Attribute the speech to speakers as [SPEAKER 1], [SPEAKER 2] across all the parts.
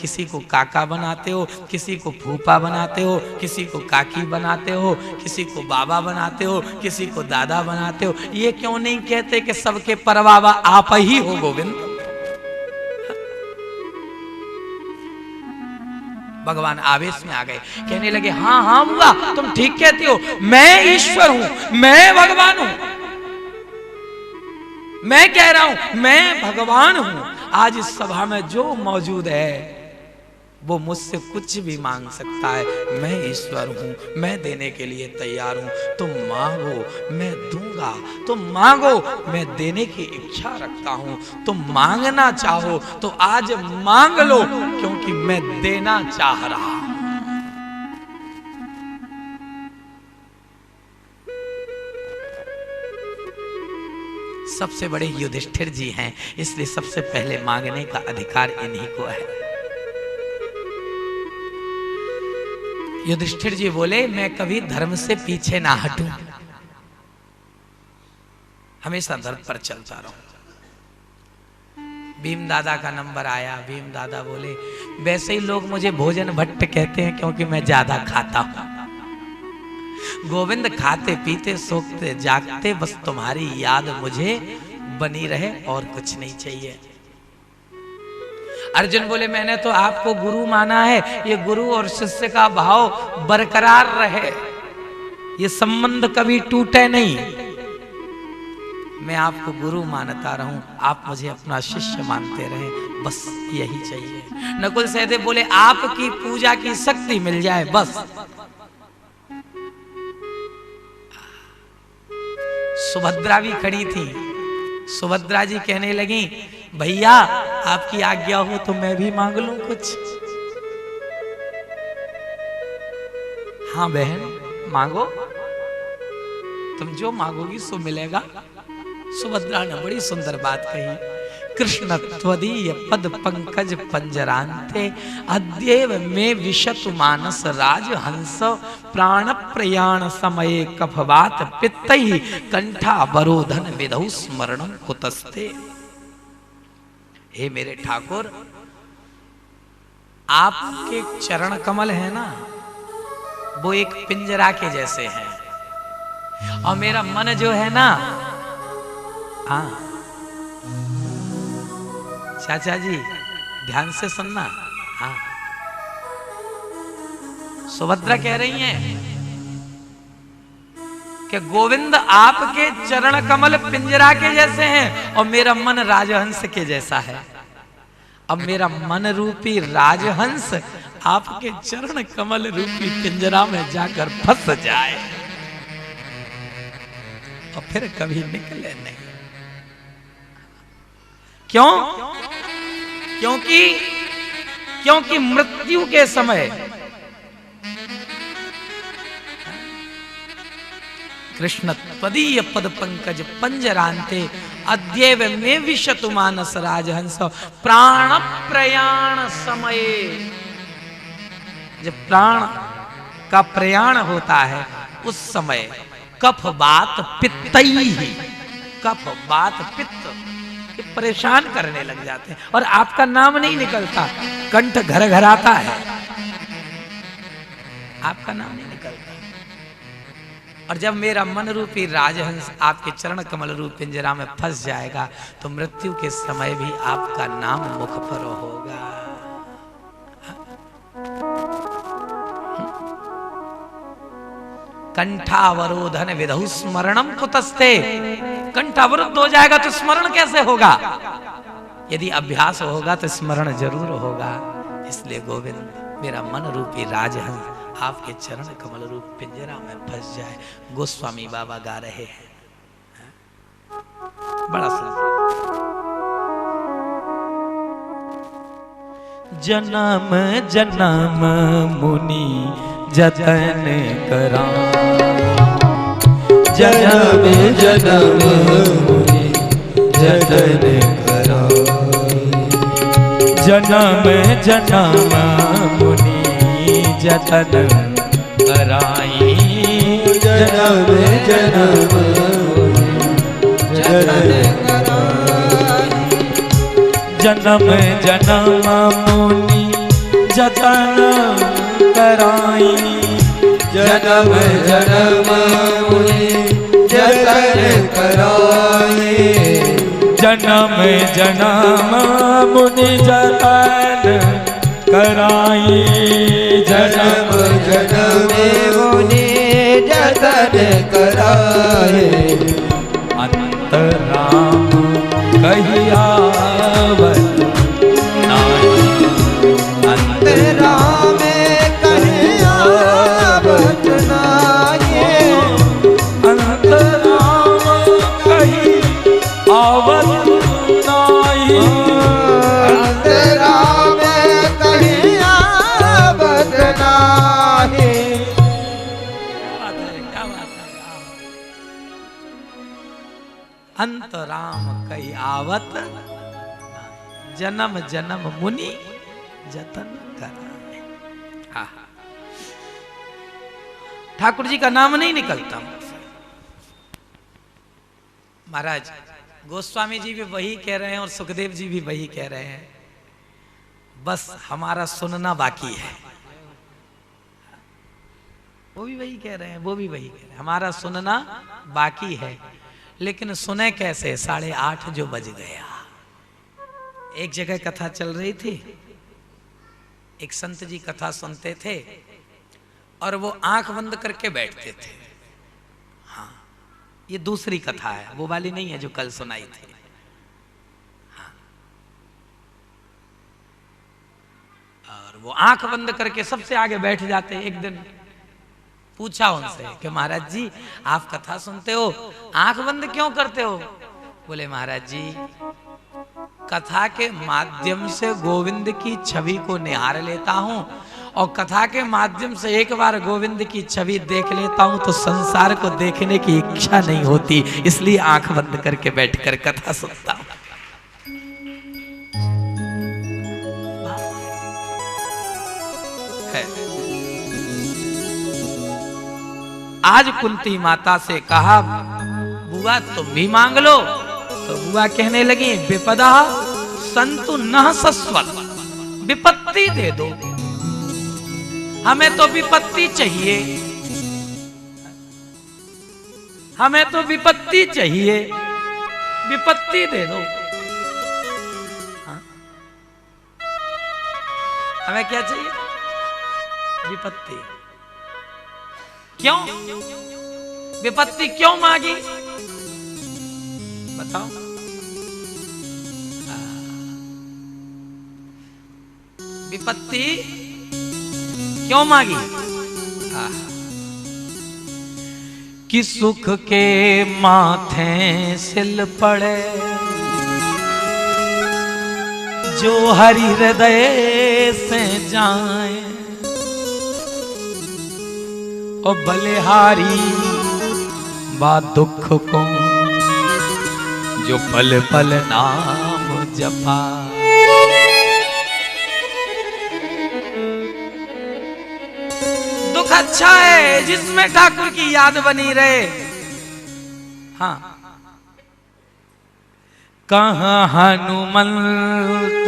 [SPEAKER 1] किसी को काका बनाते हो, किसी को फूफा बनाते हो, किसी को काकी बनाते हो, किसी को बाबा बनाते हो, किसी को दादा बनाते हो। ये क्यों नहीं कहते कि सबके परबाबा आप ही हो गोविंद? भगवान आवेश में आ गए, कहने लगे हाँ हाँ बुआ तुम ठीक कहती हो, मैं ईश्वर हूं, मैं भगवान हूं, मैं कह रहा हूं मैं भगवान हूं। आज इस सभा में जो मौजूद है वो मुझसे कुछ भी मांग सकता है, मैं ईश्वर हूं, मैं देने के लिए तैयार हूं। तुम मांगो मैं दूंगा, तुम मांगो मैं देने की इच्छा रखता हूं। तुम मांगना चाहो तो आज मांग लो, क्योंकि मैं देना चाह रहा हूं। सबसे बड़े युधिष्ठिर जी हैं, इसलिए सबसे पहले मांगने का अधिकार इन्हीं को है। युधिष्ठिर जी बोले मैं कभी धर्म से पीछे ना हटूं, हमेशा धर्म पर चलता रहूं। भीम दादा का नंबर आया, भीम दादा बोले वैसे ही लोग मुझे भोजन भट्ट कहते हैं क्योंकि मैं ज्यादा खाता हूं। गोविंद खाते पीते सोते जागते बस तुम्हारी याद मुझे बनी रहे और कुछ नहीं चाहिए। अर्जुन बोले मैंने तो आपको गुरु माना है, ये गुरु और शिष्य का भाव बरकरार रहे, ये संबंध कभी टूटे नहीं। मैं आपको गुरु मानता रहूं, आप मुझे अपना शिष्य मानते रहे, बस यही चाहिए। नकुल सहदेव बोले आपकी पूजा की शक्ति मिल जाए बस। सुभद्रा भी खड़ी थी, सुभद्रा जी कहने लगी भैया आपकी आज्ञा हो तो मैं भी मांग लूं कुछ। हाँ बहन मांगो, तुम जो मांगोगी सो मिलेगा। सुभद्रा ने बड़ी सुंदर बात कही, कृष्ण त्वदीय पद पंकज पंजरांते अद्येव में विशतु मानस राजहंस प्राण प्रयाण समये कफवात पित्तैः कंठावरोधन विधौ स्मरणं कुतस्ते। हे मेरे ठाकुर, आपके चरण कमल है ना, वो एक पिंजरा के जैसे हैं, और मेरा मन जो है ना, हाँ चाचा जी ध्यान से सुनना, हाँ सुभद्रा कह रही हैं कि गोविंद आपके चरण कमल पिंजरा के जैसे हैं और मेरा मन राजहंस के जैसा है। अब मेरा मन रूपी राजहंस आपके चरण कमल रूपी पिंजरा में जाकर फंस जाए और फिर कभी निकले नहीं। क्यों? क्योंकि मृत्यु के समय कृष्ण त्वदीय पद पंकज पंजरांते अद्येव में विशतु मानस राजहंस प्राण प्रयाण समय। जब प्राण का प्रयाण होता है उस समय कफ बात पित्तैः, कफ बात पित्त परेशान करने लग जाते हैं और आपका नाम नहीं निकलता, कंठ घर घर आता है, आपका नाम नहीं निकलता। और जब मेरा मन रूपी राजहंस आपके चरण कमल रूप पिंजरा में फंस जाएगा तो मृत्यु के समय भी आपका नाम मुख पर होगा। कंठावरोधन विधौ स्मरणं कुतस्ते। कंठावरुद्ध हो जाएगा तो स्मरण कैसे होगा? यदि अभ्यास होगा तो स्मरण जरूर होगा। इसलिए गोविंद मेरा मन रूपी राजहंस आपके चरण कमल रूप पिंजरा में फंस जाए। गोस्वामी बाबा गा रहे हैं, बड़ा सुंदर। जन्म जन्म मुनि जतन करा,
[SPEAKER 2] जन्म जन्म मुनि जतन करा,
[SPEAKER 1] जन्म जन्म मुनि जतन कराई,
[SPEAKER 2] जन्म जन्म मुनि जतन कराई,
[SPEAKER 1] जन्म जन्म मुनि जतन कराई।
[SPEAKER 2] जन्म जन्म मुनि जतन कराए।
[SPEAKER 1] जन्म जन्म मुनि जतन कराई।
[SPEAKER 2] जन्म जन्म मुनि जतन कराए।
[SPEAKER 1] अंतराम कहियावत नाहि।
[SPEAKER 2] अंतराम कहियावत नाहि।
[SPEAKER 1] अंतराम कही आवत नाहि।
[SPEAKER 2] अंतराम कहियावत नाहि।
[SPEAKER 1] अंतराम कही आवत जन्म जन्म मुनि जतन कराए। ठाकुर जी का नाम नहीं निकलता। महाराज गोस्वामी जी भी वही कह रहे हैं और सुखदेव जी भी वही कह रहे हैं, बस हमारा सुनना बाकी है। वो भी वही कह रहे हैं, वो भी वही कह रहे हैं, हमारा सुनना बाकी है। लेकिन सुने कैसे? 8:30 जो बज गया। एक जगह कथा चल रही थी, एक संत जी कथा सुनते थे और वो आंख बंद करके बैठते थे। हाँ, ये दूसरी कथा है, वो वाली नहीं है जो कल सुनाई थी। हाँ, और वो आंख बंद करके सबसे आगे बैठ जाते। एक दिन पूछा उनसे कि महाराज जी आप कथा सुनते हो, आंख बंद क्यों करते हो? बोले महाराज जी कथा के माध्यम से गोविंद की छवि को निहार लेता हूं, और कथा के माध्यम से एक बार गोविंद की छवि देख लेता हूं तो संसार को देखने की इच्छा नहीं होती, इसलिए आंख बंद करके बैठकर कथा सुनता हूं। आज कुंती माता से कहा बुआ तुम भी मांग लो, तो बुआ कहने लगी विपदा संतु न सस्वत, विपत्ति दे दो, हमें तो विपत्ति चाहिए, हमें तो विपत्ति चाहिए, विपत्ति दे दो। हाँ? हमें क्या चाहिए? विपत्ति। क्यों विपत्ति क्यों मांगी बताओ? विपत्ति क्यों मांगी? कि सुख के माथे सिल पड़े जो हरि हृदय से जाए, ओ बलिहारी बा दुख को जो पल पल नाम जपा। दुख अच्छा है जिसमें ठाकुर की याद बनी रहे। हाँ, कहाँ हनुमंत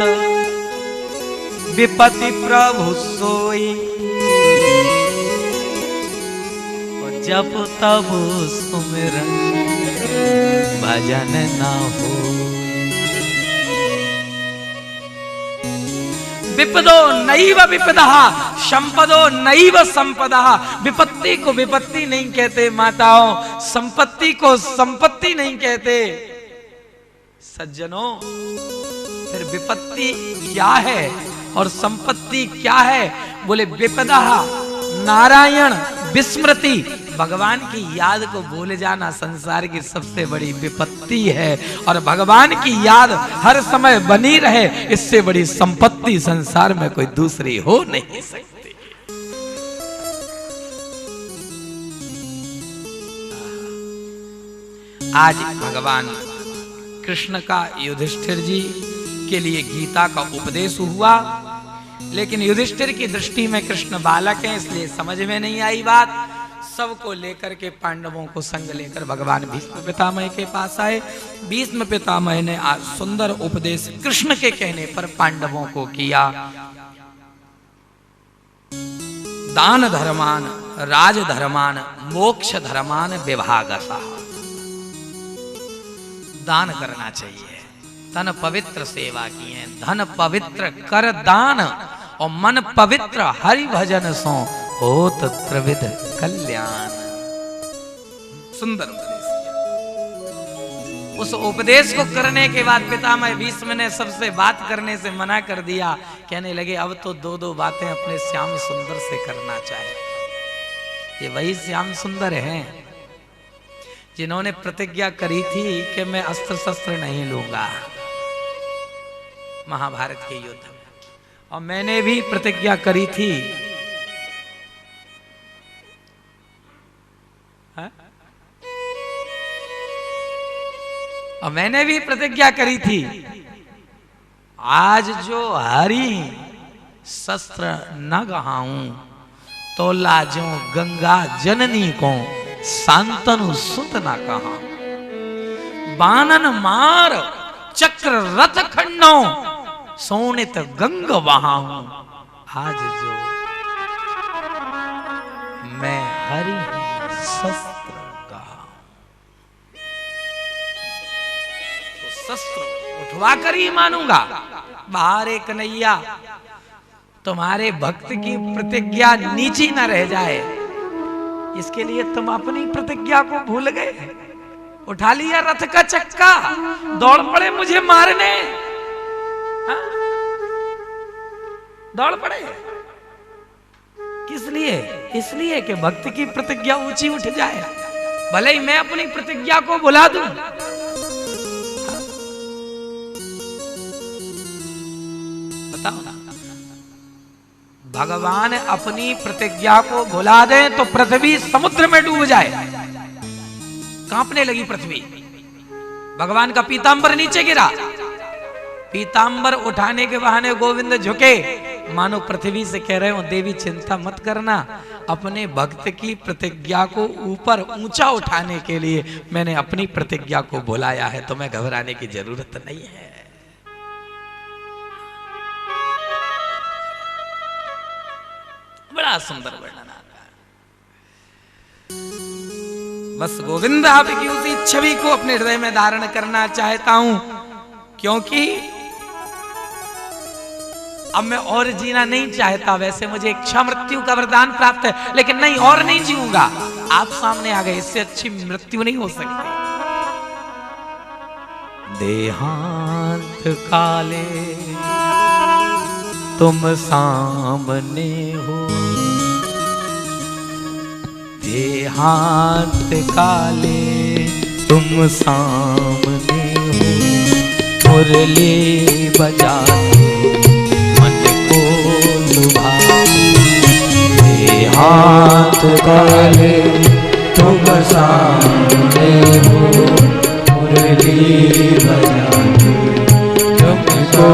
[SPEAKER 1] विपत्ति प्रभु सोई, जब तब सुमिरन भजन ना हो। विपदो नैव विपदः संपदो नैव संपदः। विपत्ति को विपत्ति नहीं कहते माताओं, संपत्ति को संपत्ति नहीं कहते सज्जनों। फिर विपत्ति क्या है और संपत्ति क्या है? बोले विपदः नारायण विस्मृति, भगवान की याद को भूल जाना संसार की सबसे बड़ी विपत्ति है, और भगवान की याद हर समय बनी रहे, इससे बड़ी संपत्ति संसार में कोई दूसरी हो नहीं सकती। आज भगवान कृष्ण का युधिष्ठिर जी के लिए गीता का उपदेश हुआ, लेकिन युधिष्ठिर की दृष्टि में कृष्ण बालक हैं, इसलिए समझ में नहीं आई बात। सबको लेकर के पांडवों को संग लेकर भगवान भीष्म पितामह के पास आए। भीष्म पितामह ने आज सुंदर उपदेश कृष्ण के कहने पर पांडवों को किया। दान धर्मान राजधर्मान मोक्ष धर्मान विभागतः। दान करना चाहिए, तन पवित्र सेवा किए, धन पवित्र कर दान, और मन पवित्र हरि भजन सो होत त्रिविध कल्याण। सुंदर उपदेश किया। उस उपदेश को करने के बाद पितामह भीष्म ने सबसे बात करने से मना कर दिया। कहने लगे अब तो दो दो बातें अपने श्याम सुंदर से करना चाहिए। ये वही श्याम सुंदर हैं जिन्होंने प्रतिज्ञा करी थी कि मैं अस्त्र शस्त्र नहीं लूंगा महाभारत के युद्ध में, और मैंने भी प्रतिज्ञा करी थी और मैंने भी प्रतिज्ञा करी थी आज जो हरि शस्त्र न गहाऊं तो लाजो गंगा जननी को शांतनु सुत न कहा। बानन मार चक्र रथ खंडो सोनित गंग बहाऊं। आज जो मैं हरि शस्त्र गहाऊं तो शस्त्र उठवा कर ही मानूंगा। बाहर एक कन्हैया तुम्हारे भक्त की प्रतिज्ञा नीची न रह जाए, इसके लिए तुम अपनी प्रतिज्ञा को भूल गए। उठा लिया रथ का चक्का, दौड़ पड़े मुझे मारने। हा? दौड़ पड़े किस लिए? इसलिए कि भक्त की प्रतिज्ञा ऊंची उठ जाए, भले ही मैं अपनी प्रतिज्ञा को भुला दूं। बताओ ना, भगवान अपनी प्रतिज्ञा को भुला दे तो पृथ्वी समुद्र में डूब जाए। कांपने लगी पृथ्वी। भगवान का पीतांबर नीचे गिरा, पीतांबर उठाने के बहाने गोविंद झुके, मानो पृथ्वी से कह रहे हो देवी चिंता मत करना, अपने भक्त की प्रतिज्ञा को ऊपर ऊंचा उठाने के लिए मैंने अपनी प्रतिज्ञा को भुलाया है, तुम्हें घबराने की जरूरत नहीं है। बड़ा सुंदर वर्णन आता है। बस गोविंद आपकी उसी छवि को अपने हृदय में धारण करना चाहता हूं, क्योंकि अब मैं और जीना नहीं चाहता। वैसे मुझे इच्छा मृत्यु का वरदान प्राप्त है, लेकिन नहीं, और नहीं जीऊंगा। आप सामने आ गए, इससे अच्छी मृत्यु नहीं हो सकती। देहांत काले तुम सामने हो, देहांत काले तुम सामने हो, मुरली बजाते मन को लुभाए।
[SPEAKER 2] देहांत काले तुम सामने हो, मुरली बजाते तुमको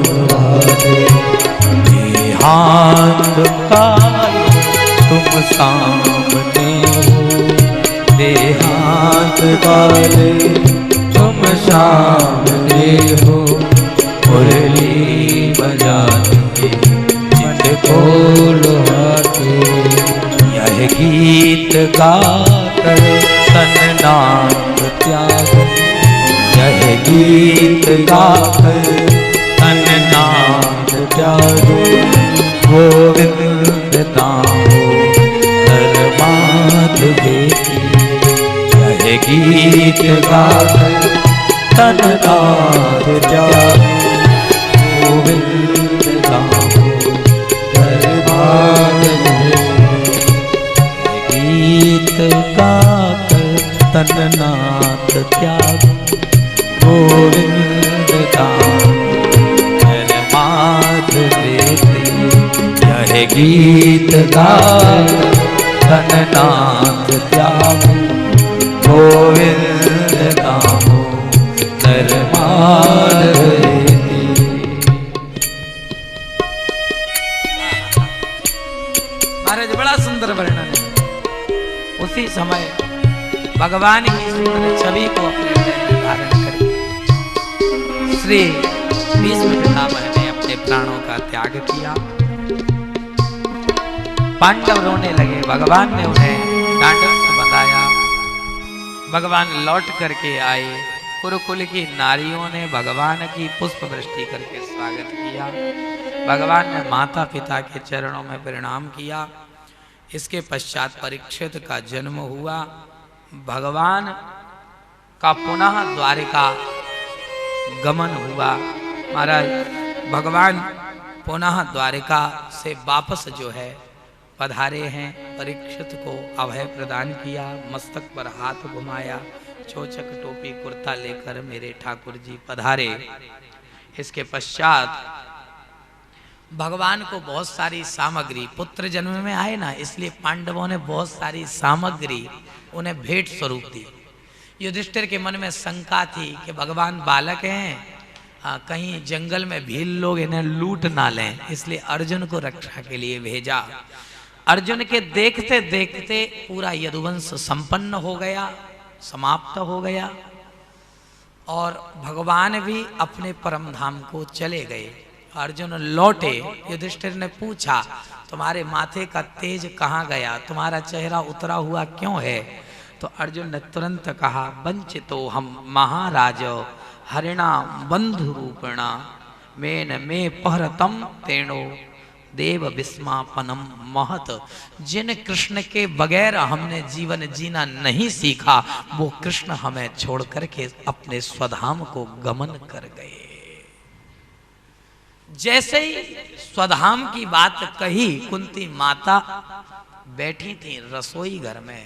[SPEAKER 2] लुभाते।
[SPEAKER 1] देहांत काले तुम सामने हो,
[SPEAKER 2] देहांत काले तुम सामने हो, मुरली बजाते चित को लुभाते।
[SPEAKER 1] यह गीत गाकर तन नाम त्याग, यह गीत गाकर तन नाम त्याग। गोविंद दामो धर्माध देखी, यह गीत गाकर तन नाम त्याग। गोविंद दामो
[SPEAKER 2] धर्माध
[SPEAKER 1] गीत गाकर तन नाथ त्याग। गोविंद दाम धर्माध देते, यह गीत गाकर तन नाथ त्याग। गोविंद दामो धर्माध देते। महाराज बड़ा सुंदर वर्णन है। उसी समय भगवान की सुंदर छवि को अपने हृदय में धारण करके श्री भीष्म पितामह ने अपने प्राणों का त्याग किया। पांडव रोने लगे। भगवान ने उन्हें ढांढस बंधाया। भगवान लौट करके आए। कुरुकुल की नारियों ने भगवान की पुष्प वृष्टि करके स्वागत किया। भगवान ने माता पिता के चरणों में प्रणाम किया। इसके पश्चात परीक्षित का जन्म हुआ। भगवान का पुनः द्वारिका गमन हुआ। महाराज भगवान पुनः द्वारिका से वापस जो है पधारे हैं। परीक्षित को अभय प्रदान किया, मस्तक पर हाथ घुमाया, चोचक टोपी कुर्ता लेकर मेरे ठाकुर जी पधारे। इसके पश्चात भगवान को बहुत सारी सामग्री, पुत्र जन्म में आए ना, इसलिए पांडवों ने बहुत सारी सामग्री उन्हें भेंट स्वरूप दी। युधिष्ठिर के मन में शंका थी कि भगवान बालक हैं, कहीं जंगल में भील लोग इन्हें लूट ना लें, इसलिए अर्जुन को रक्षा के लिए भेजा। अर्जुन के देखते देखते पूरा यदुवंश संपन्न हो गया, समाप्त हो गया और भगवान भी अपने परम धाम को चले गए। अर्जुन लौटे। युधिष्ठिर ने पूछा, तुम्हारे माथे का तेज कहाँ गया, तुम्हारा चेहरा उतरा हुआ क्यों है? तो अर्जुन ने तुरंत कहा, वंचितो हम महाराज हरिणा बंधु रूपिणा मेन में पहरतम तेणो देव विस्मापनम महत। जिन कृष्ण के बगैर हमने जीवन जीना नहीं सीखा, वो कृष्ण हमें छोड़ करके अपने स्वधाम को गमन कर गए। जैसे ही स्वधाम की बात कही, कुंती माता बैठी थी रसोई घर में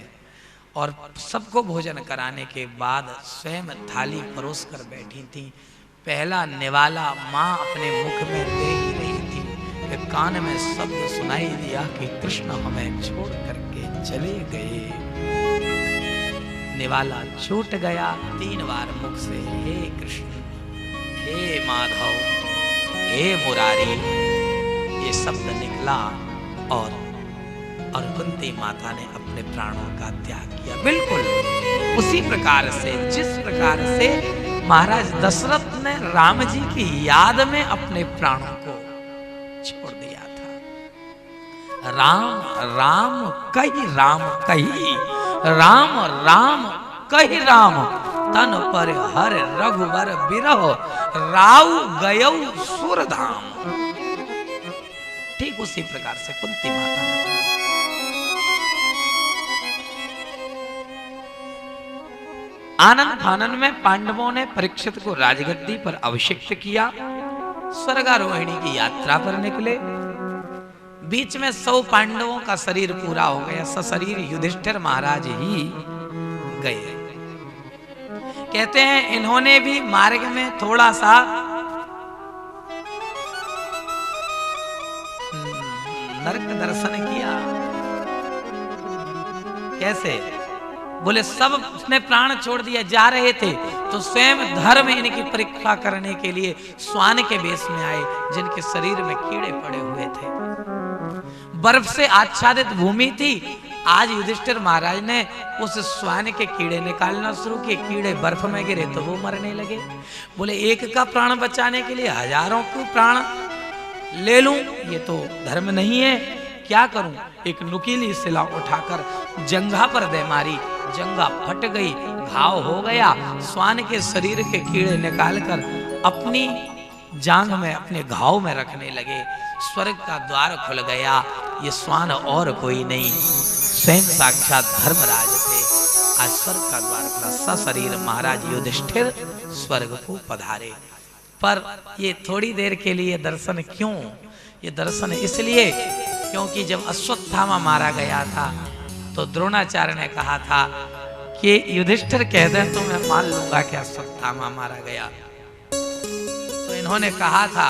[SPEAKER 1] और सबको भोजन कराने के बाद स्वयं थाली परोस कर बैठी थी। पहला निवाला माँ अपने मुख में दे ही रही थी कि कान में शब्द सुनाई दिया कि कृष्ण हमें छोड़ करके चले गए। निवाला छूट गया। 3 बार मुख से हे कृष्ण, हे माधव, हे मुरारी, ये शब्द निकला और कुंती माता ने अपने प्राणों का त्याग किया। बिल्कुल उसी प्रकार से जिस प्रकार से महाराज दशरथ ने राम जी की याद में अपने प्राणों को छोड़ दिया था। राम राम कही राम कही, राम राम कही राम, तन पर हर रघुवर बिरह, राव गयौ सुरधाम। ठीक उसी प्रकार से कुंती माता ने आनंद फानन में पांडवों ने परीक्षित को राजगद्दी पर अभिषिक्त किया। स्वर्गारोहिणी की यात्रा पर निकले। बीच में 100 पांडवों का शरीर पूरा हो गया, सशरीर युधिष्ठिर महाराज ही गए। कहते हैं इन्होंने भी मार्ग में थोड़ा सा नरक दर्शन किया। कैसे? बोले सब ने प्राण छोड़ दिया, जा रहे थे तो स्वयं धर्म इनकी परीक्षा करने के लिए श्वान के वेश में आए, जिनके शरीर में कीड़े पड़े हुए थे। बर्फ से आच्छादित भूमि थी। आज युधिष्ठिर महाराज ने उस श्वान के कीड़े निकालना शुरू किए। कीड़े बर्फ में गिरे तो वो मरने लगे। बोले एक का प्राण बचाने के लिए हजारों को प्राण ले लूं, ये तो धर्म नहीं है, क्या करूं? एक नुकीली शिला उठाकर जंघा पर दे मारी, जंघा फट गई, घाव हो गया। श्वान के शरीर के कीड़े निकालकर अपनी जांघ में, अपने घाव में रखने लगे। स्वर्ग का द्वार खुल गया। ये श्वान और कोई नहीं, स्वयं साक्षात धर्मराज थे। आज स्वर्ग का द्वार खुला, सशरीर महाराज युधिष्ठिर स्वर्ग को पधारे। पर ये थोड़ी देर के लिए दर्शन क्यों? ये दर्शन इसलिए क्योंकि जब अश्वत्थामा मारा गया था तो द्रोणाचार्य ने कहा था कि युधिष्ठिर कह दें तो मैं मान लूंगा कि अश्वत्थामा मारा गया। तो इन्होंने कहा था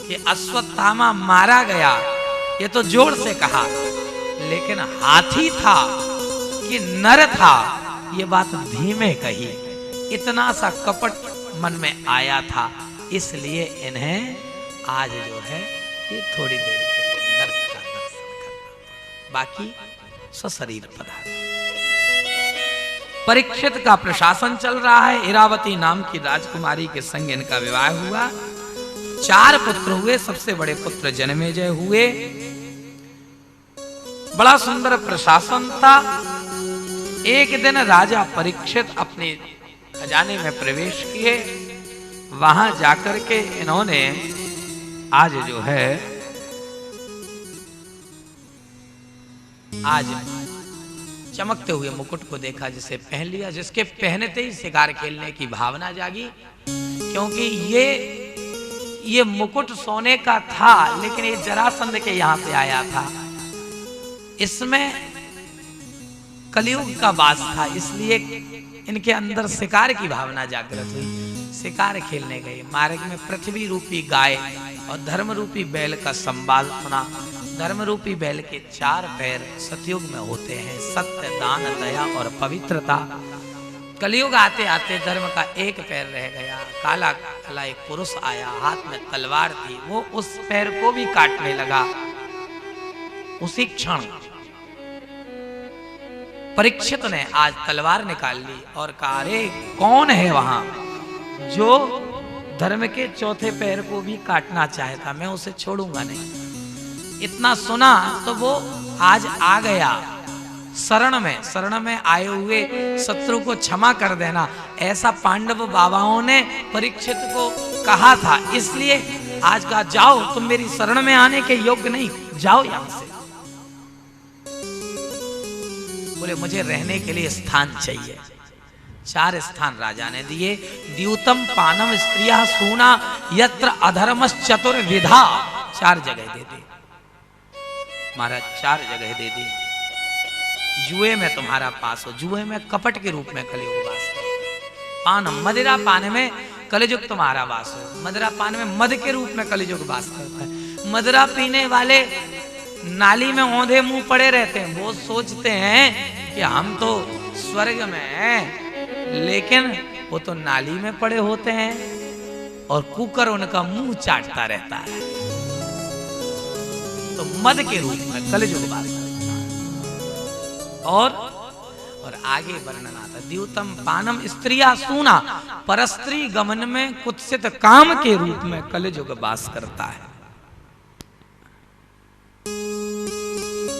[SPEAKER 1] कि अश्वत्थामा मारा गया, ये तो जोर से कहा, लेकिन हाथी था कि नर था, ये बात धीमे कही। इतना सा कपट मन में आया था, इसलिए इन्हें आज जो है ये थोड़ी देर के लिए नरक का दर्शन करना, बाकी सशरीर पधारे। परीक्षित का प्रशासन चल रहा है। इरावती नाम की राजकुमारी के संग इनका विवाह हुआ। 4 पुत्र हुए। सबसे बड़े पुत्र जन्मेजय हुए। बड़ा सुंदर प्रशासन था। एक दिन राजा परीक्षित अपने खजाने में प्रवेश किए। वहां जाकर के इन्होंने आज जो है आज चमकते हुए मुकुट को देखा, जिसे पहन लिया, जिसके पहनते ही शिकार खेलने की भावना जागी। क्योंकि ये मुकुट सोने का था, लेकिन ये जरासंध के यहां से आया था। इसमें कलयुग का वास था, इसलिए इनके अंदर शिकार की भावना जागृत हुई। शिकार खेलने गए। मार्ग में पृथ्वी रूपी गाय और धर्म रूपी बैल का संवाद सुना। धर्म रूपी बैल के 4 पैर सतयुग में होते हैं, सत्य, दान, दया और पवित्रता। कलयुग आते आते धर्म का एक पैर रह गया। काला काला एक पुरुष आया, हाथ में तलवार थी। वो उस पैर को भी काटने लगा। उसी क्षण परीक्षित ने आज तलवार निकाल ली और कहा, अरे कौन है वहां जो धर्म के चौथे पैर को भी काटना चाहता? मैं उसे छोड़ूंगा नहीं। इतना सुना तो वो आज आ गया शरण में आए हुए शत्रु को क्षमा कर देना, ऐसा पांडव बाबाओं ने परीक्षित को कहा था। इसलिए आज कहा, जाओ, तुम मेरी शरण में आने के योग्य नहीं, जाओ यहां से। बोले मुझे रहने के लिए स्थान चाहिए। 4 स्थान राजा ने दिए। द्यूतम पानम स्त्रिया सूना यत्र अधर्मस चतुर्विधा। 4 जगह दे दी महाराज, 4 जगह दे दी। जुए में तुम्हारा पास हो, जुए में कपट के रूप में कलयुग वास हो। पानम, मदिरा पान में कलयुग तुम्हारा वास हो। मदिरा पान में मद के रूप में कलयुग वास करता है। मदिरा पीने वाले नाली में औंधे मुंह पड़े रहते हैं। वो सोचते हैं कि हम तो स्वर्ग में हैं, लेकिन वो तो नाली में पड़े होते हैं और कुकर उनका मुंह चाटता रहता है। तो मद के रूप में कलयुग वास करता है। और आगे वर्णन आता, द्यूतम पानम स्त्रिया सूना, परस्त्री गमन में कुत्सित काम के रूप में कलयुग वास करता है।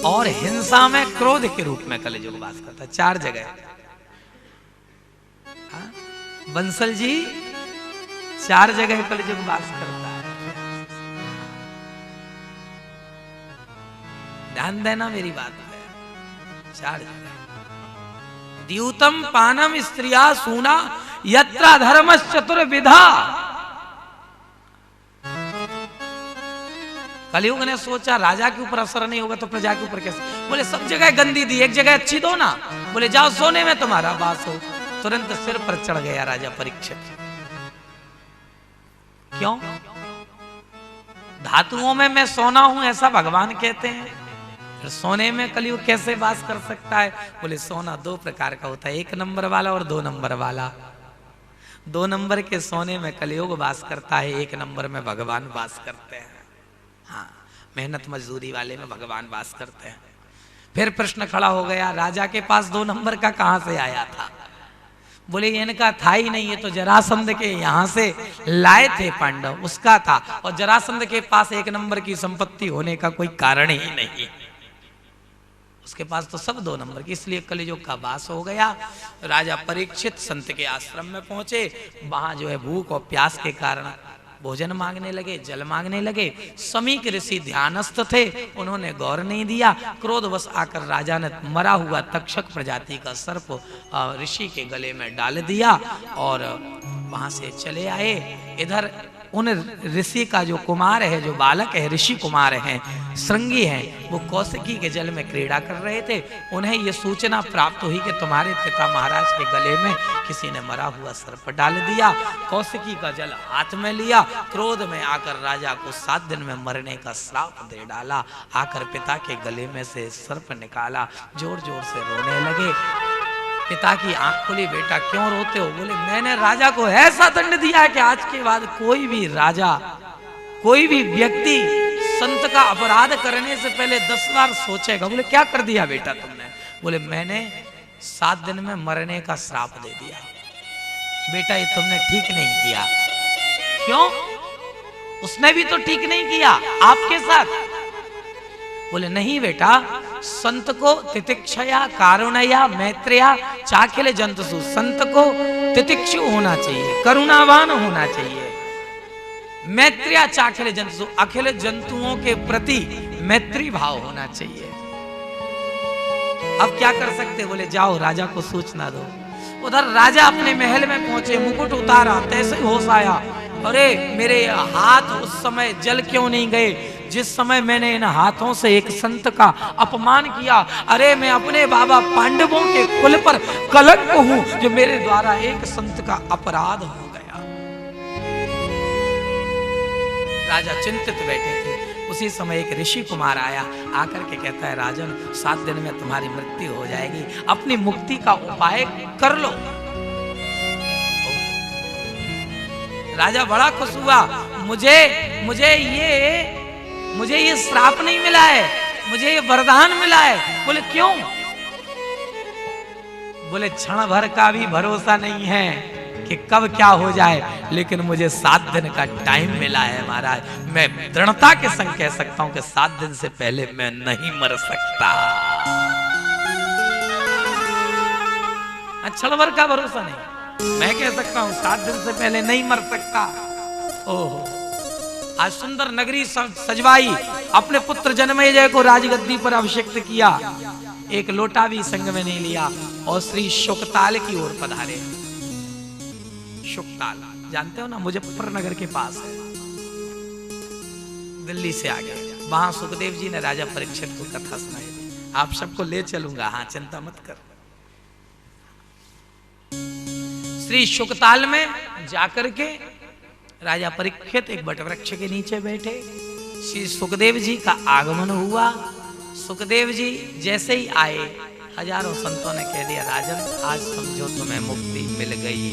[SPEAKER 1] और हिंसा में क्रोध के रूप में कलयुग वास करता है। 4 जगह। बंसल जी 4 जगह कलयुग वास करता है। ध्यान देना मेरी बात पे। 4 जगह। द्यूतम पानम स्त्रिया सूना यत्र धर्मस चतुर्विधा। कलयुग ने सोचा राजा के ऊपर असर नहीं होगा तो प्रजा के ऊपर कैसे? बोले सब जगह गंदी दी, एक जगह अच्छी दो ना। बोले जाओ सोने में तुम्हारा वास हो। तुरंत सिर पर चढ़ गया राजा परीक्षित। क्यों? धातुओं में मैं सोना हूं ऐसा भगवान कहते हैं, फिर सोने में कलयुग कैसे वास कर सकता है? बोले सोना 2 प्रकार का होता है, 1 नंबर वाला और 2 नंबर वाला। 2 नंबर के सोने में कलयुग वास करता है, 1 नंबर में भगवान वास करते हैं। हाँ, मेहनत मजदूरी वाले में भगवान वास करते हैं। फिर प्रश्न खड़ा हो गया, राजा के पास 2 नंबर का कहां से आया था? बोले इनका था ही नहीं, ये तो जरासंध के यहां से लाए थे पांडव, उसका था। और जरासंध के पास 1 नंबर की संपत्ति होने का कोई कारण ही नहीं, उसके पास तो सब 2 नंबर की। इसलिए कलयुग का वास हो गया। राजा परीक्षित संत के आश्रम में पहुंचे। वहां जो है भूख और प्यास के कारण भोजन मांगने लगे, जल मांगने लगे। समीक ऋषि ध्यानस्थ थे, उन्होंने गौर नहीं दिया। क्रोधवश आकर राजा ने मरा हुआ तक्षक प्रजाति का सर्प ऋषि के गले में डाल दिया और वहां से चले आए। इधर उन ऋषि का जो कुमार है, जो बालक है, ऋषि कुमार हैं, श्रृंगी हैं, वो कौशिकी के जल में क्रीड़ा कर रहे थे। उन्हें ये सूचना प्राप्त हुई कि तुम्हारे पिता महाराज के गले में किसी ने मरा हुआ सर्प डाल दिया। कौशिकी का जल हाथ में लिया, क्रोध में आकर राजा को 7 दिन में मरने का श्राप दे डाला। आकर पिता के गले में से सर्प निकाला, जोर जोर से रोने लगे। पिता की आंख खुली, बेटा क्यों रोते हो? बोले मैंने राजा को ऐसा दंड दिया है कि आज के बाद कोई भी राजा, कोई भी व्यक्ति संत का अपराध करने से पहले 10 बार सोचेगा। बोले क्या कर दिया बेटा तुमने? बोले मैंने 7 दिन में मरने का श्राप दे दिया। बेटा ये तुमने ठीक नहीं किया। क्यों? उसने भी तो ठीक नहीं किया आपके साथ। बोले नहीं बेटा, संत को तितिक्षया कारुणया मैत्रेया चाखिल जंतुषु, संत को तितिक्षु होना चाहिए, करुणावान होना चाहिए, मैत्रेया चाखिल जंतुषु, अखिल जंतुओं के प्रति मैत्री भाव होना चाहिए। अब क्या कर सकते? बोले जाओ राजा को सूचना दो। उधर राजा अपने महल में पहुंचे, मुकुट उतारा, तैसे ही होश आया, अरे मेरे हाथ उस समय जल क्यों नहीं गए जिस समय मैंने इन हाथों से एक संत का अपमान किया। अरे मैं अपने बाबा पांडवों के कुल पर कलंक हूं जो मेरे द्वारा एक संत का अपराध हो गया। राजा चिंतित बैठे थे। उसी समय एक ऋषि कुमार आया, आकर के कहता है राजन 7 दिन में तुम्हारी मृत्यु हो जाएगी, अपनी मुक्ति का उपाय कर लो। राजा बड़ा खुश हुआ, मुझे ये श्राप नहीं मिला है, मुझे ये वरदान मिला है। बोले क्यों? बोले क्षण भर का भी भरोसा नहीं है कि कब क्या हो जाए, लेकिन मुझे 7 दिन का टाइम मिला है महाराज। मैं दृढ़ता के संग कह सकता हूं कि 7 दिन से पहले मैं नहीं मर सकता। क्षण भर का भरोसा नहीं, मैं कह सकता हूं 7 दिन से पहले नहीं मर सकता। ओहो, आज सुंदर नगरी सजवाई, अपने पुत्र जनमेजय को राजगद्दी पर अभिषिक्त किया, एक लोटा भी संग में नहीं लिया और श्री शुकताल की ओर पधारे। शुकताल जानते हो ना, मुजफ्फरनगर के पास है, दिल्ली से आगे। वहां सुखदेव जी ने राजा परीक्षित को कथा सुनाई थी, आप सबको ले चलूंगा, हाँ चिंता मत कर। श्री शुकताल में जाकर के राजा परीक्षित एक बटवृक्ष के नीचे बैठे। श्री सुखदेव जी का आगमन हुआ। सुखदेव जी जैसे ही आए, हजारों संतों ने कह दिया राजन आज समझो तुम्हें मुक्ति मिल गई।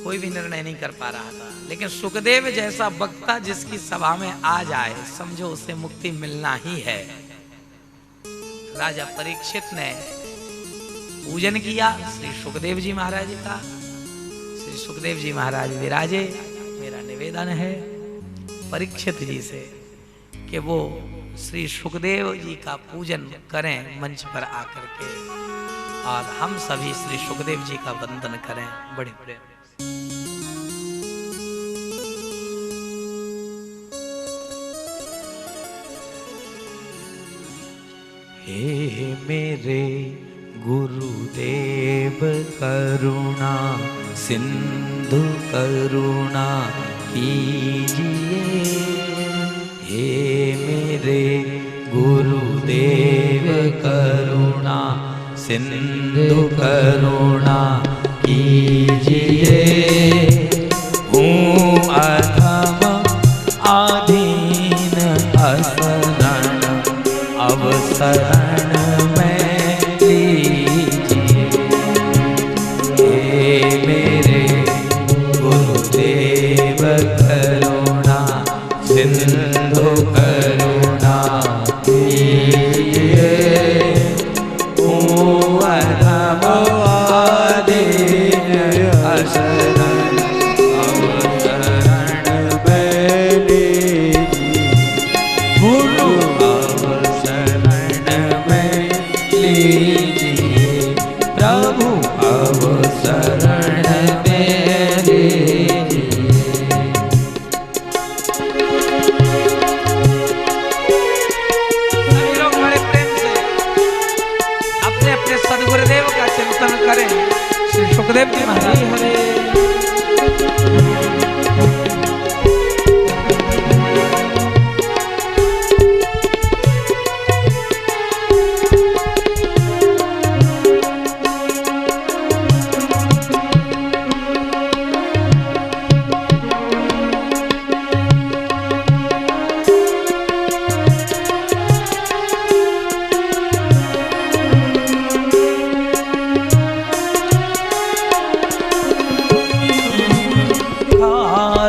[SPEAKER 1] कोई भी निर्णय नहीं कर पा रहा था, लेकिन सुखदेव जैसा वक्ता जिसकी सभा में आ जाए, समझो उसे मुक्ति मिलना ही है। राजा परीक्षित ने पूजन किया श्री सुखदेव जी महाराज का। श्री सुखदेव जी महाराज विराजे। मेरा निवेदन है परीक्षित जी से कि वो श्री सुखदेव जी का पूजन करें मंच पर आकर के, और हम सभी श्री सुखदेव जी का वंदन करें बड़े बड़े।
[SPEAKER 2] हे मेरे गुरुदेव करुणा सिंधु करुणा कीजिए। हे मेरे गुरुदेव करुणा सिंधु करुणा कीजिए। हूँ अधम आधीन असरण अवसरण में लीजिए। हे मेरे गुरुदेव करुणा सिंधु करुणा कीजिए। हूँ अधम आधीन असरण अवसरण में लीजिए। प्रभु अवसरण में लीजिए।
[SPEAKER 1] सभी लोग बड़े प्रेम से अपने अपने सदगुरुदेव का चिंतन करें। श्री सुखदेव जी महाराज हरे।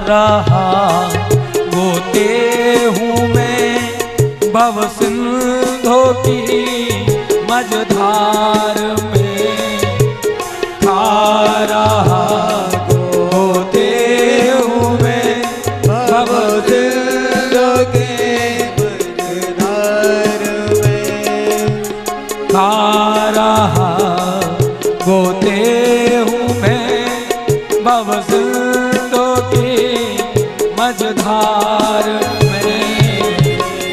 [SPEAKER 2] रहा गोते हूँ मैं भव सिंधु की मझधार में। खा रहा गोते भव सिंधु की मझधार में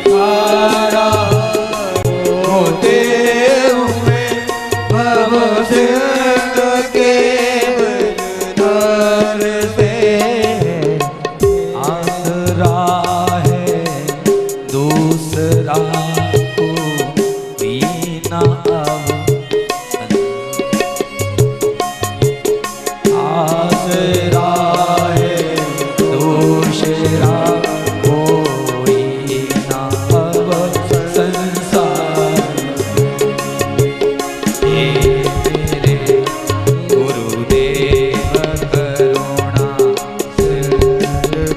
[SPEAKER 2] खारा होते हुए भव सिंधु के मझधार से आसरा है दूसरा को बीना अब आसरा है दूसरा कोई ना अब संसार हे मेरे गुरुदेव करुणा सिर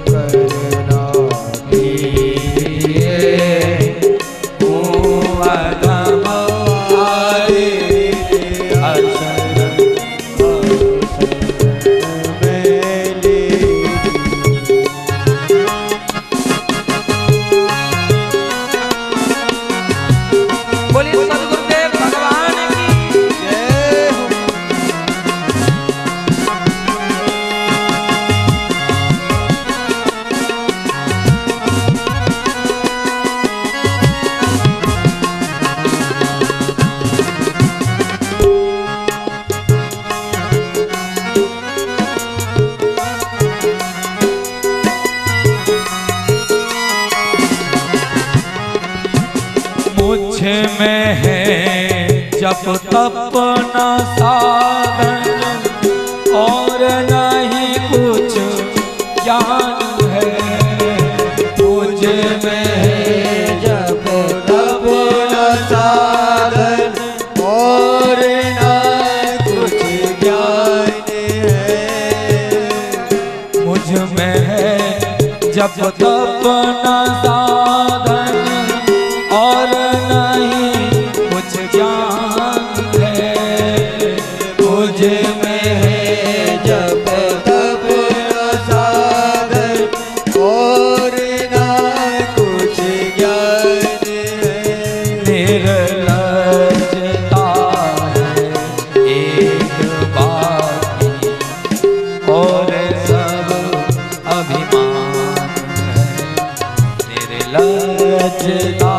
[SPEAKER 2] करना कीजिए ओ अधम आए अक्षर
[SPEAKER 1] बोलिए सदगुरुदेव भगवान की जय हो।
[SPEAKER 2] मुझ में है जप तप न साधन और नहीं कुछ ज्ञान है मुझ में है जप तप न साधन और न कुछ ज्ञान है मुझ में है जप तप न साधन और नहीं कुछ ज्ञान है मुझ में है जप तप न साधन और ना कुछ ज्ञान है निर्लज्जता है एक बाकी और सब अभिमान है निर्लज्जता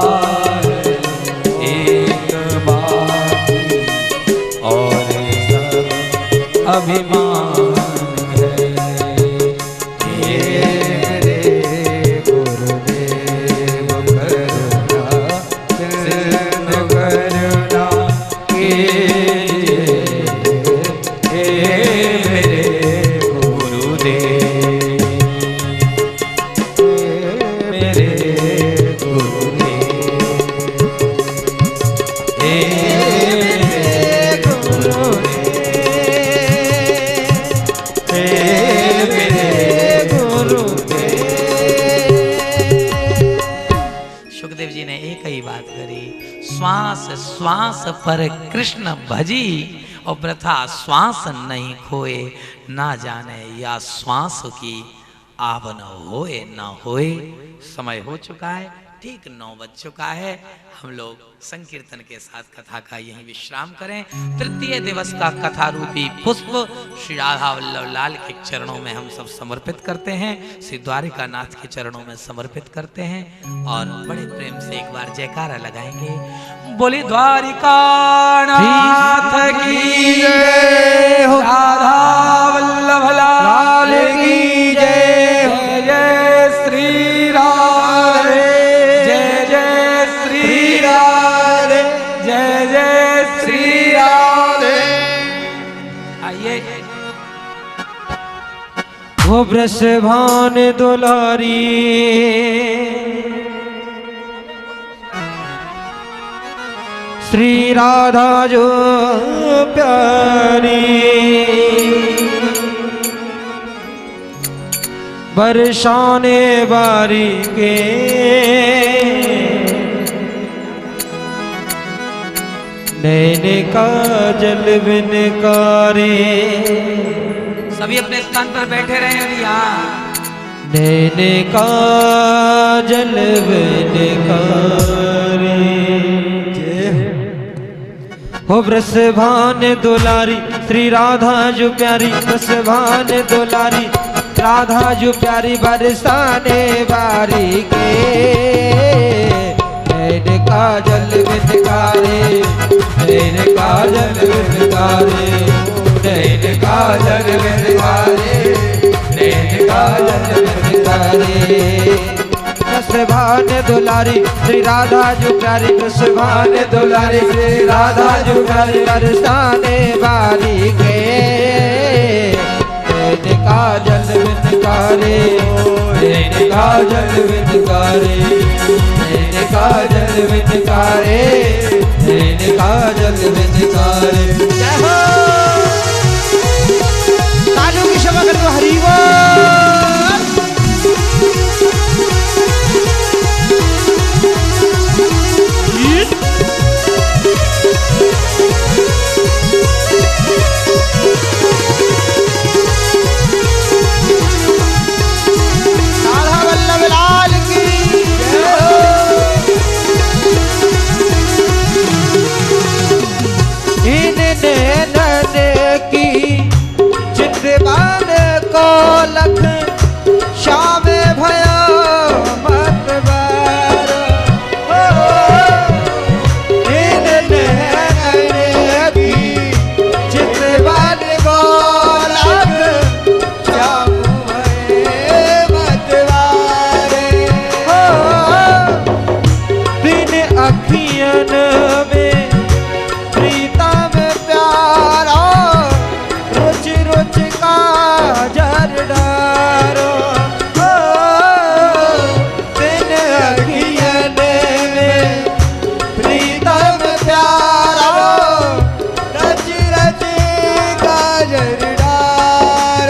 [SPEAKER 2] अभिमान है मेरे गुरुदेव करुणा सिंधु करुणा कीजिए मेरे गुरुदेव मेरे गुरुदेव
[SPEAKER 1] सुखदेव जी ने एक ही बात करी, श्वास श्वास पर कृष्ण भजी और प्रथा श्वास नहीं खोए, ना जाने या श्वास की आव न होए न होए। समय हो चुका है, ठीक 9 बज चुका है। हम लोग संकीर्तन के साथ कथा का यहीं विश्राम करें। तृतीय दिवस का कथा रूपी पुष्प श्री राधा वल्लभ लाल के चरणों में हम सब समर्पित करते हैं, श्री द्वारिका नाथ के चरणों में समर्पित करते हैं और बड़े प्रेम से एक बार जयकारा लगाएंगे। बोली द्वारिका नाथ की जय हो, राधा वल्लभ लाल की जय हो। जय श्री राधे, जय जय श्री राधे, जय जय श्री राधे। आइए
[SPEAKER 2] वो वृषभान दुलारी श्री राधा जो प्यारी, बरसाने बारी के नैने का जल बिनकारे।
[SPEAKER 1] सभी अपने स्थान पर बैठे रहे भैया।
[SPEAKER 2] नैने का जल बिनकारे। हो वृषभान दुलारी श्री राधा जो प्यारी बरसाने दुलारी, राधा जो प्यारी बरसाने बारी के। नैन काजल बिनकारे, नैन काजल बिनकारे, नैन काजल बिनकारे, नैन काजल बिनकारे। बरसाने दुलारी श्री राधा जो प्यारी, बरसाने दुलारी श्री राधा जो प्यारी बरसाने बारी के। नैन काजल बिनकारे, नैन काजल बिनकारे, नैन काजल बिनकारे, नैन काजल बिनकारे। जय हो, तालियों की क्षमा कर दो, हरि बोल। श्याम भयो मतवार, इन नैन की चितवन गोलक, श्याम भये मतवार। तीन अखियन में प्रीतम प्यारा, रुच रुच का जरडारो। तीन अखियन में प्रीतम प्यारा, रच रच का जरडार।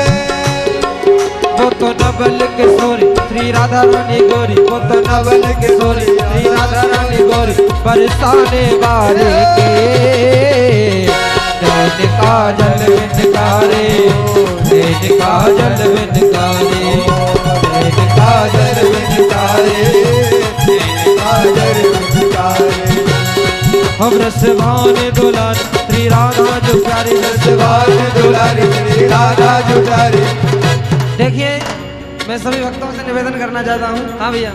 [SPEAKER 2] वो तो नवल किशोरी श्री राधा रानी गोरी, वो तो नवल किशोरी श्री राधा रानी गोरी बरसाने बारी के। नैन काजल बिनकारे, नैन काजल बिनकारे, नैन काजल बिनकारे, नैन काजल बिनकारे। हम बरसाने दुलारी श्री राधा जो प्यारी, बरसाने दुलारी श्री राधा जो प्यारी। देखिए, मैं सभी भक्तों से निवेदन करना चाहता हूँ। हाँ भैया,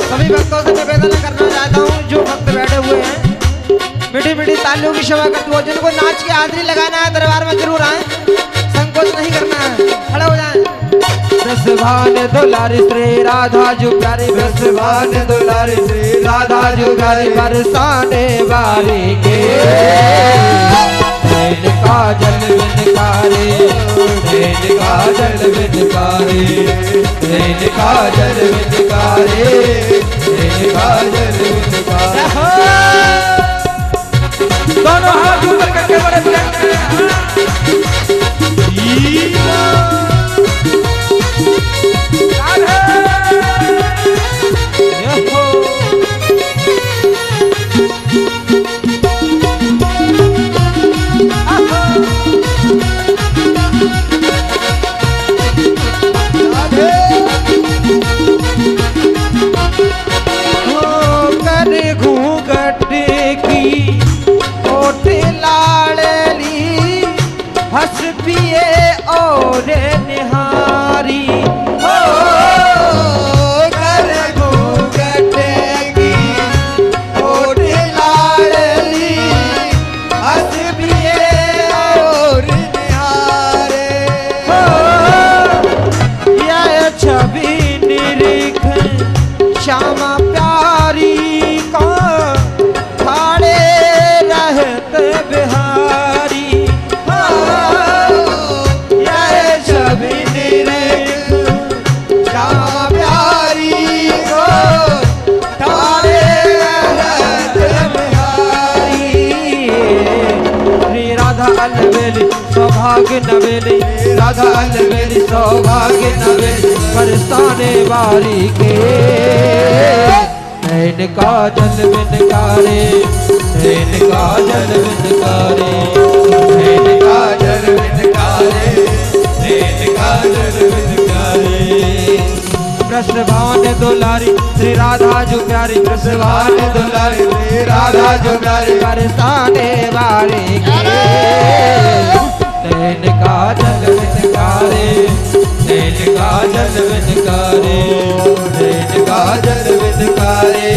[SPEAKER 2] सभी भक्तों से निवेदन करना चाहता हूँ, जो भक्त बैठे हुए हैं मीठी मीठी तालियों की क्षमा करते हुए, जिनको नाच के हाजिरी लगाना है दरबार में जरूर आए, संकोच नहीं करना है, खड़े हो जाएं। बरसाने दुलारी श्री राधा जो प्यारी, बरसाने दुलारी श्री राधा जो प्यारी बरसाने बारी के। नैन काजल बिनकारे, नैन काजल बिनकारे, नैन काजल बिनकारे, नैन काजल बिनकारे। दोनों हाथ ऊपर करके बड़े बुलंद हंस पिए और निहारी, हो कर घूंघटेगी ओढ़ लाडली, हंस पिए और निहारे। हो यह छवि निरीख श्यामा प्यारी को, खाड़े रहते बिहारी। सौभाग्य नवेली, राधा अलवेली सौभाग्य नवेली बरसाने बारी के। नैन काजल बिनकारे, नैन काजल बिनकारे, नैन काजल बिनकारे, नैन काजल बिनकारे। वृषभान दुलारी श्री राधा जो प्यारी
[SPEAKER 3] वृषभान दुलारी श्री राधा जो प्यारी
[SPEAKER 2] बरसाने वाले के नैन काजल विनकारे नैन काजल विनकारे
[SPEAKER 3] नैन काजल विनकारे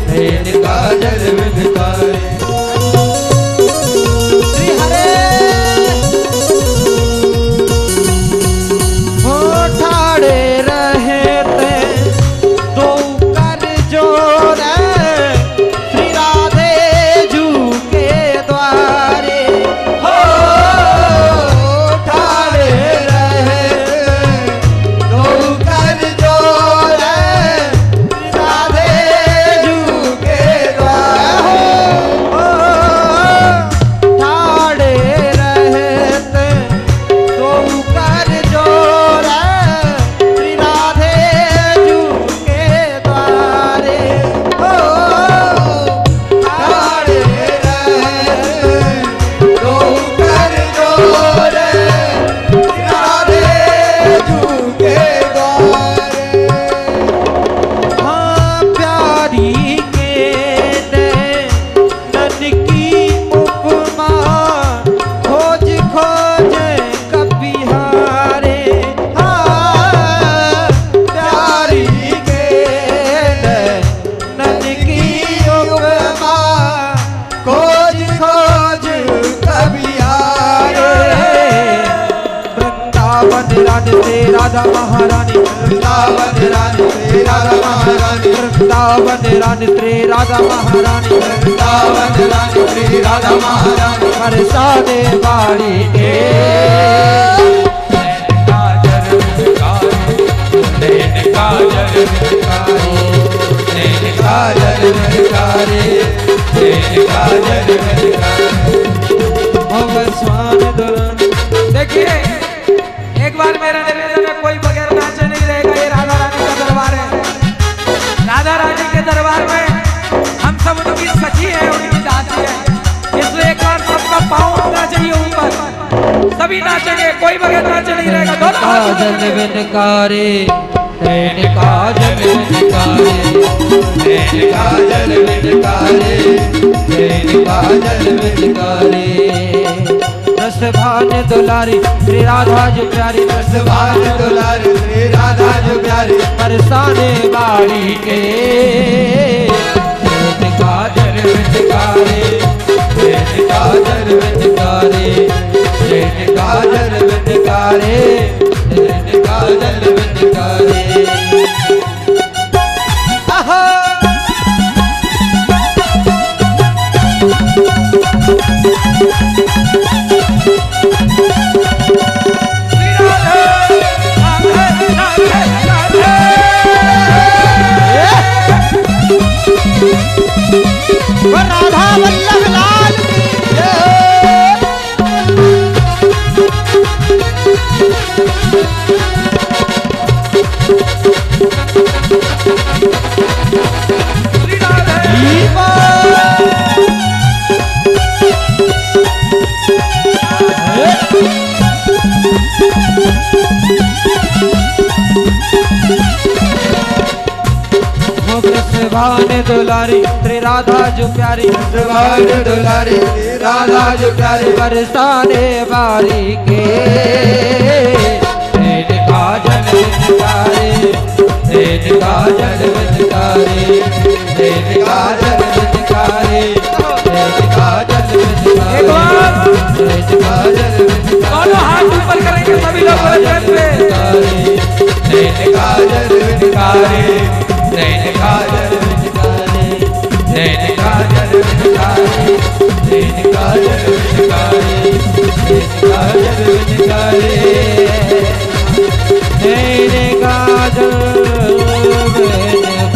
[SPEAKER 2] नैन काजल विनकारे श्री हरे हो ठाड़े रहे ते दो कर जोर श्री राधे जू के द्वारे
[SPEAKER 3] हो ठाड़े रहे दो कर जोर राधे जू के द्वार
[SPEAKER 2] हो ठाड़े रहे ते दो कर जोर श्री राधे जू के द्वारे हो
[SPEAKER 3] ठाड़े रहे दो कर जोर राधे जू के द्वार
[SPEAKER 2] हाँ प्यारी के नैनन की उपमा खोज खोज कपिहारे हाँ प्यारी के नैनन की उपमा
[SPEAKER 3] खोज खोज कभी आए
[SPEAKER 2] वृंदावन रानी से राधा महारानी
[SPEAKER 3] वृंदावन रानी श्री राधा महारानी
[SPEAKER 2] वृंदावन रानी श्री राधा महारानी
[SPEAKER 3] वृंदावन रानी श्री राधा महारानी
[SPEAKER 2] बरसाने वाली के
[SPEAKER 3] काजल विनकारे काजल विनकारे
[SPEAKER 1] देखिए एक बार मेरा निवेदन है, कोई बगैर नाचे नहीं रहेगा। ये राधा रानी का दरबार है। राधा रानी के दरबार में हम सब उनकी सखी है, उनकी दासी है, इसलिए एक बार सबका पाँव उठना चाहिए ऊपर, सभी नाचेंगे, कोई बगैर नाचे नहीं रहेगा। दोनों हाथ ऊपर
[SPEAKER 2] काजल
[SPEAKER 1] करेंगे।
[SPEAKER 2] विनकारे नैन काजल विनकारे
[SPEAKER 3] नैन काजल विनकारे
[SPEAKER 2] नैन काजल विनकारे रसभान दुलारी श्री राधा जो प्यारी
[SPEAKER 3] वृषभान दुलारी श्री राधा जो प्यारी
[SPEAKER 2] बरसाने वाली के नैन काजल विनकारे नैन काजल विनकारे नैन काजल विनकारे नैन काजल विनकारे आहा
[SPEAKER 1] श्री राधे, राधे, राधे, राधे।
[SPEAKER 2] राधा वल्लभ लाल की जय।
[SPEAKER 1] श्री राधे,
[SPEAKER 2] वृषभान दुलारी श्री राधा जो प्यारी
[SPEAKER 3] वृषभान दुलारी श्री राधा जो प्यारी
[SPEAKER 2] बरसाने वाली के नैन काजल विनकारे नैन काजल विनकारे नैन काजल विनकारे नैन काजल विनकारे
[SPEAKER 1] एक बार।
[SPEAKER 2] नैन काजल
[SPEAKER 1] दोनों हाथ ऊपर करेंगे सभी लोग बड़े प्रेम से।
[SPEAKER 3] नैन काजल विनकारे
[SPEAKER 2] नैन काजल विनकारे नैन काजल विनकारे नैन काजल विनकारे नैन काजल विनकारे नैन काजल विनकारे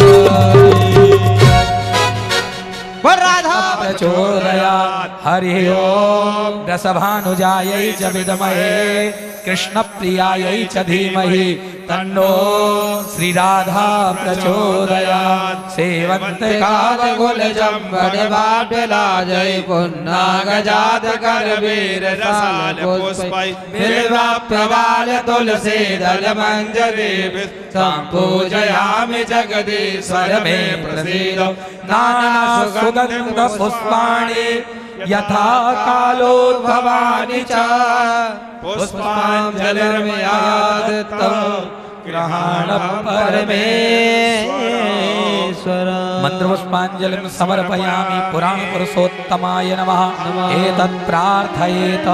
[SPEAKER 2] राधा
[SPEAKER 1] प्रचोदयात् हरि ओम। रसभानुजायै च विद्महे कृष्णप्रियायै च धीमहि तन्नो श्रीराधा प्रचोदयात्। सेवन्ते
[SPEAKER 2] काल गुलजम बड़वाडलाजय पुन्नागजात कर वीर रसाल पुष्पै बिल्वा प्रवाल तुलसी दल मंजरी संपूजयामि जगदीश्वर मे प्रसीद।
[SPEAKER 1] नाना सुगंध पुष्पाणि यथा कालोद्भवानि च
[SPEAKER 2] पुष्पाञ्जलिर्मयादत्तं ग्रहाण परमेश्वर।
[SPEAKER 1] मंत्रपुष्पाञ्जलिं समर्पयामि पुराणपुरुषोत्तमाय नमः। एतत् प्रार्थयेत।